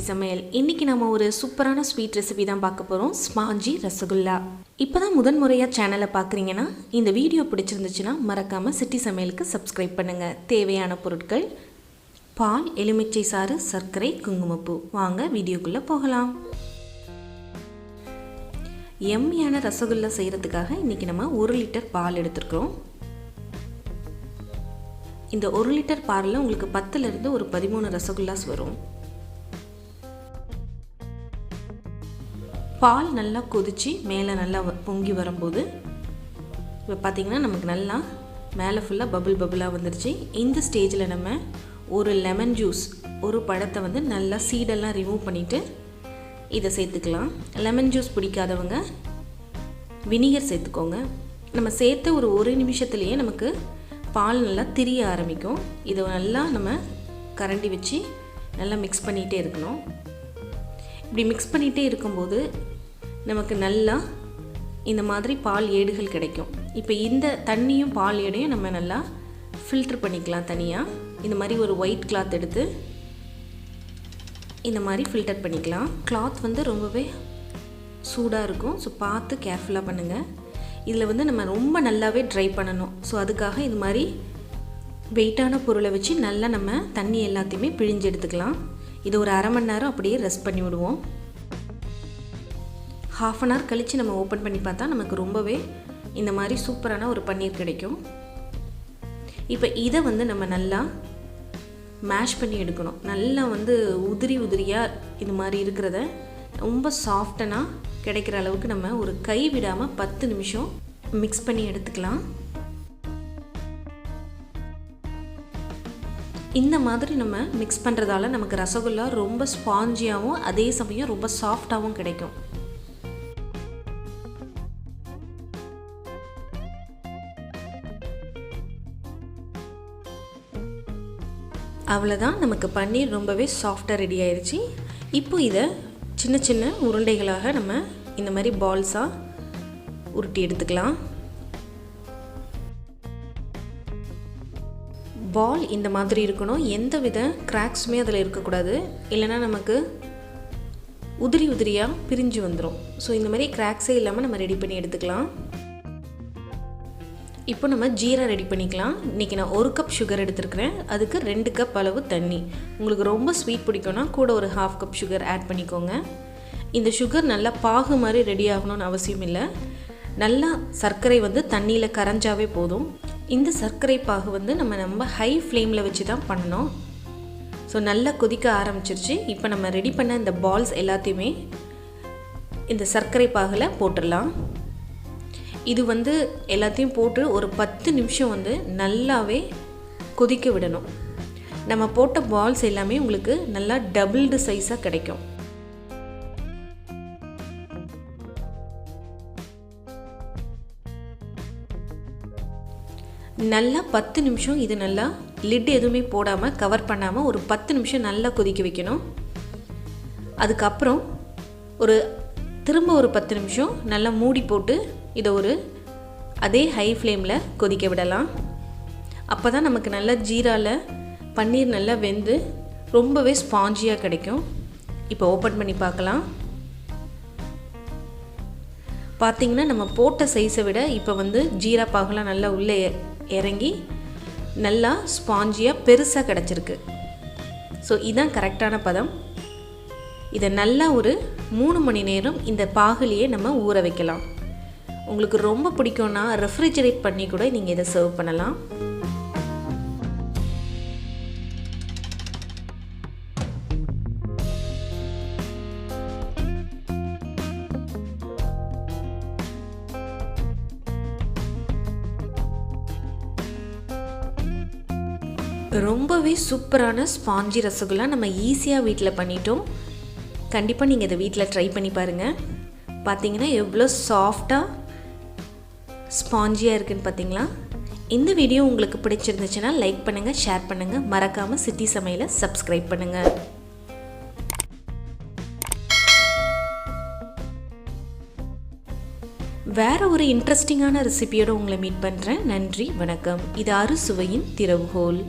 சமையல். இன்னைக்கு நாம ஒரு சூப்பரான ஸ்வீட் ரெசிபி தான் பார்க்க போறோம். ஸ்பாஞ்சி ரசகுல்லா. இப்போதான் முதன் முறையா சேனலை பார்க்குறீங்கன்னா இந்த வீடியோ பிடிச்சிருந்துச்சுன்னா மறக்காம சிட்டி சமையலுக்கு சப்ஸ்கிரைப் பண்ணுங்க. தேவையான பொருட்கள்: பால், எலுமிச்சை சாறு, சர்க்கரை, குங்குமப்பூ. வாங்க வீடியோக்குள்ள போகலாம். எம்மியான ரசகுல்லா செய்யறதுக்காக இன்னைக்கு நம்ம 1 லிட்டர் பால் எடுத்துக்கிறோம். இந்த 1 லிட்டர் பாலில் உங்களுக்கு 10லிருந்து ஒரு 13 ரசகுல்லாஸ் வரும். பால் நல்லா கொதிச்சு மேலே நல்லா பொங்கி வரும்போது இப்போ பார்த்திங்கன்னா நமக்கு நல்லா மேலே ஃபுல்லாக பபுளாக வந்துருச்சு. இந்த ஸ்டேஜில் நம்ம ஒரு லெமன் ஜூஸ், ஒரு பழத்தை வந்து நல்லா சீடெல்லாம் ரிமூவ் பண்ணிவிட்டு இதை சேர்த்துக்கலாம். லெமன் ஜூஸ் பிடிக்காதவங்க வினிகர் சேர்த்துக்கோங்க. நம்ம சேர்த்து ஒரு நிமிஷத்துலேயே நமக்கு பால் நல்லா திரிய ஆரம்பிக்கும். இதை நல்லா நம்ம கரண்டி வச்சு நல்லா மிக்ஸ் பண்ணிகிட்டே இருக்கணும். இப்படி மிக்ஸ் பண்ணிகிட்டே இருக்கும்போது நமக்கு நல்லா இந்த மாதிரி பால் ஏடுகள் கிடைக்கும். இப்போ இந்த தண்ணியும் பால் ஏடையும் நம்ம நல்லா ஃபில்ட்ரு பண்ணிக்கலாம் தனியாக. இந்த மாதிரி ஒரு ஒயிட் கிளாத் எடுத்து இந்த மாதிரி ஃபில்டர் பண்ணிக்கலாம். கிளாத் வந்து ரொம்பவே சூடாக இருக்கும். ஸோ பார்த்து கேர்ஃபுல்லாக பண்ணுங்கள். இதில் வந்து நம்ம ரொம்ப நல்லாவே ட்ரை பண்ணணும். ஸோ அதுக்காக இது மாதிரி வெயிட்டான பொருளை வச்சு நல்லா நம்ம தண்ணி எல்லாத்தையுமே பிழிஞ்சு எடுத்துக்கலாம். இது ஒரு அரை மணி நேரம் அப்படியே ரெஸ்ட் பண்ணி விடுவோம். ½ அன் ஹவர் கழித்து நம்ம ஓப்பன் பண்ணி பார்த்தா நமக்கு ரொம்பவே இந்த மாதிரி சூப்பரான ஒரு பன்னீர் கிடைக்கும். இப்போ இதை வந்து நம்ம நல்லா மேஷ் பண்ணி எடுக்கணும். நல்லா வந்து உதிரியாக இது மாதிரி இருக்கிறத ரொம்ப சாஃப்டனாக கிடைக்கிற அளவுக்கு நம்ம ஒரு கை விடாமல் 10 நிமிஷம் மிக்ஸ் பண்ணி எடுத்துக்கலாம். இந்த மாதிரி நம்ம மிக்ஸ் பண்ணுறதால நமக்கு ரசகுல்லா ரொம்ப ஸ்பாஞ்சியாகவும் அதே சமயம் ரொம்ப சாஃப்டாகவும் கிடைக்கும். அவ்வளோதான், நமக்கு பன்னீர் ரொம்பவே சாஃப்டாக ரெடி ஆயிடுச்சு. இப்போ இதை சின்ன சின்ன உருண்டைகளாக நம்ம இந்த மாதிரி பால்ஸாக உருட்டி எடுத்துக்கலாம். பால் இந்த மாதிரி இருக்கணும். எந்த வித கிராக்ஸுமே அதில் இருக்கக்கூடாது, இல்லைன்னா நமக்கு உதிரியாக பிரிஞ்சு வந்துடும். ஸோ இந்த மாதிரி கிராக்ஸே இல்லாமல் நம்ம ரெடி பண்ணி எடுத்துக்கலாம். இப்போ நம்ம ஜீரா ரெடி பண்ணிக்கலாம். இன்றைக்கி நான் 1 கப் சுகர் எடுத்துருக்கிறேன். அதுக்கு 2 கப் அளவு தண்ணி. உங்களுக்கு ரொம்ப ஸ்வீட் பிடிக்கும்னா கூட ஒரு ½ கப் சுகர் ஆட் பண்ணிக்கோங்க. இந்த சுகர் நல்லா பாகு மாதிரி ரெடி ஆகணும்னு அவசியம் இல்லை. நல்லா சர்க்கரை வந்து தண்ணியில் கரைஞ்சாவே போதும். இந்த சர்க்கரை பாகு வந்து நம்ம ஹை ஃப்ளேமில் வச்சு தான் பண்ணணும். ஸோ நல்லா கொதிக்க ஆரம்பிச்சிருச்சு. இப்போ நம்ம ரெடி பண்ண இந்த பால்ஸ் எல்லாத்தையுமே இந்த சர்க்கரை பாகில் போட்டுடலாம். இது வந்து எல்லாத்தையும் போட்டு ஒரு 10 நிமிஷம் வந்து நல்லாவே கொதிக்க விடணும். நம்ம போட்ட பால்ஸ் எல்லாமே உங்களுக்கு நல்லா டபுள்டு சைஸாக கிடைக்கும். நல்லா 10 நிமிஷம் இது நல்லா லிட் எதுவுமே போடாமல் கவர் பண்ணாமல் ஒரு 10 நிமிஷம் நல்லா கொதிக்க வைக்கணும். அதுக்கப்புறம் திரும்ப ஒரு 10 நிமிஷம் நல்லா மூடி போட்டு இதை அதே ஹை ஃப்ளேமில் கொதிக்க விடலாம். அப்போ தான் நமக்கு நல்லா ஜீராவில் பன்னீர் நல்லா வெந்து ரொம்பவே ஸ்பாஞ்சியாக கிடைக்கும். இப்போ ஓப்பன் பண்ணி பார்க்கலாம். பார்த்திங்கன்னா நம்ம போட்ட சைஸை விட இப்போ வந்து ஜீரா பாகெல்லாம் நல்லா உள்ளே இறங்கி நல்லா ஸ்பாஞ்சியாக பெருசாக கிடச்சிருக்கு. ஸோ இதுதான் கரெக்டான பதம். இதை நல்லா ஒரு 3 மணி நேரம் இந்த பாகுலேயே நம்ம ஊற வைக்கலாம். உங்களுக்கு ரொம்ப பிடிக்கும்னா ரெஃப்ரிஜரேட் பண்ணி கூட நீங்கள் இதை சர்வ் பண்ணலாம். ரொம்பவே சூப்பரான ஸ்பாஞ்சி ரசகுல்லா நம்ம ஈஸியாக வீட்டில் பண்ணிட்டோம். கண்டிப்பாக நீங்கள் இதை வீட்டில் ட்ரை பண்ணி பாருங்கள். பார்த்தீங்கன்னா எவ்வளோ சாஃப்டாக ஸ்பாஞ்சியாக இருக்குதுன்னு பார்த்தீங்களா? இந்த வீடியோ உங்களுக்கு பிடிச்சிருந்துச்சுன்னா லைக் பண்ணுங்கள், ஷேர் பண்ணுங்கள். மறக்காமல் சிட்டி சமையலை சப்ஸ்கிரைப் பண்ணுங்கள். வேறு ஒரு இன்ட்ரெஸ்டிங்கான ரெசிபியோடு உங்களை மீட் பண்ணுறேன். நன்றி, வணக்கம். இது அறுசுவையின் திறவுகோல்.